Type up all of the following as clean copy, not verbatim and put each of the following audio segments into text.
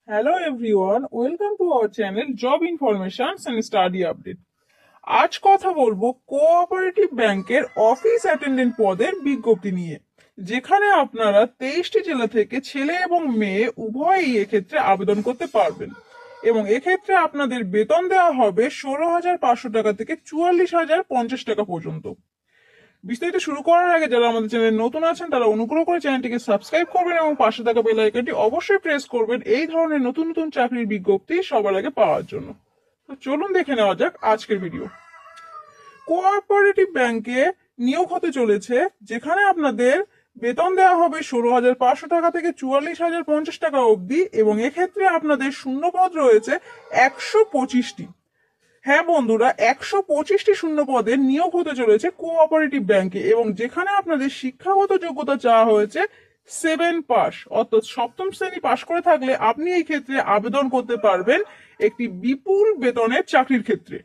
Hello everyone, welcome to our channel Job Informations and Study Update. আজ কথা বলবো cooperative ব্যাংকের অফিস অ্যাটেন্ডেন্ট পদের বিজ্ঞপ্তি নিয়ে, যেখানে আপনারা 23টি জেলা থেকে ছেলে এবং মেয়ে উভয়ই এক্ষেত্রে আবেদন করতে পারবেন এবং এক্ষেত্রে আপনাদের বেতন দেওয়া হবে 16,500 টাকা থেকে 44,050 টাকা পর্যন্ত। বিস্তারিত শুরু করার আগে যারা আমাদের চ্যানেলে নতুন আছেন তারা অনুগ্রহ করে চ্যানেলটিকে সাবস্ক্রাইব করবেন এবং পাশে থাকা বেল আইকনটি অবশ্যই প্রেস করবেন এই ধরনের নতুন নতুন চাকরির বিজ্ঞপ্তি সবার আগে পাওয়ার জন্য। তো চলুন দেখে নেওয়া যাক আজকের ভিডিও। কোঅপারেটিভ ব্যাংকে নিয়োগ হতে চলেছে, যেখানে আপনাদের বেতন দেওয়া হবে 16,500 টাকা থেকে 44,050 টাকা অবধি এবং এক্ষেত্রে আপনাদের শূন্যপদ রয়েছে 125টি। হ্যাঁ বন্ধুরা, 125টি শূন্য পদে নিয়োগ হতে চলেছে কোঅপারেটিভ ব্যাংকে এবং যেখানে আপনাদের শিক্ষাগত যোগ্যতা চাওয়া হয়েছে 7 পাস, অর্থাৎ সপ্তম শ্রেণী পাশ করে থাকলে আপনি এই ক্ষেত্রে আবেদন করতে পারবেন একটি বিপুল বেতনের চাকরির ক্ষেত্রে।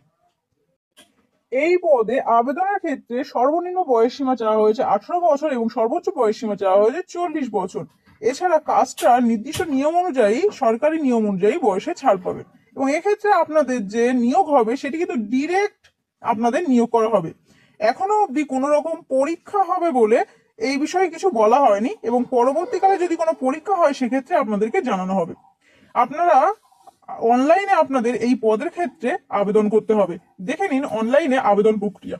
এই পদে আবেদনের ক্ষেত্রে সর্বনিম্ন বয়সসীমা চাওয়া হয়েছে 18 বছর এবং সর্বোচ্চ বয়সসীমা চাওয়া হয়েছে 40 বছর। এছাড়া কাজটা নির্দিষ্ট নিয়ম অনুযায়ী, সরকারি নিয়ম অনুযায়ী বয়সে ছাড় পাবে এবং এক্ষেত্রে আপনাদের যে নিয়োগ হবে সেটি কিন্তু ডিরেক্ট আপনাদের নিয়োগ করা হবে। এখনো অবধি কোনো রকম পরীক্ষা হবে বলে এই বিষয়ে কিছু বলা হয়নি এবং পরবর্তীকালে যদি কোনো পরীক্ষা হয় সেক্ষেত্রে আপনাদেরকে জানানো হবে। আপনারা অনলাইনে আপনাদের এই পদের ক্ষেত্রে আবেদন করতে হবে। দেখে নিন অনলাইনে আবেদন প্রক্রিয়া।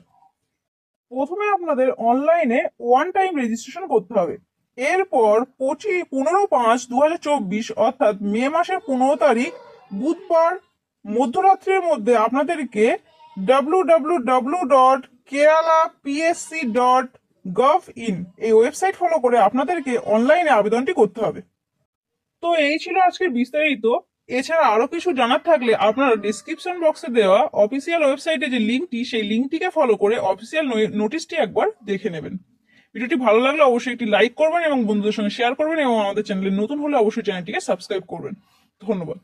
প্রথমে আপনাদের অনলাইনে ওয়ান টাইম রেজিস্ট্রেশন করতে হবে। এরপর 15/5/2024 অর্থাৎ মে মাসের 15 তারিখ বুধবার মধ্যরাত্রের মধ্যে আপনাদেরকে www.keralapsc.gov.in এই ওয়েবসাইট ফলো করে আপনাদেরকে অনলাইনে আবেদনটি করতে হবে। তো এই ছিল আজকের বিস্তারিত। এছাড়া আরো কিছু জানার থাকলে আপনারা ডিসক্রিপশন বক্সে দেওয়া অফিসিয়াল ওয়েবসাইটে যে লিঙ্কটি, সেই লিঙ্কটিকে ফলো করে অফিসিয়াল নোটিশটি একবার দেখে নেবেন। ভিডিওটি ভালো লাগলে অবশ্যই একটি লাইক করবেন এবং বন্ধুদের সঙ্গে শেয়ার করবেন এবং আমাদের চ্যানেলে নতুন হলে অবশ্যই চ্যানেলটিকে সাবস্ক্রাইব করবেন। ধন্যবাদ।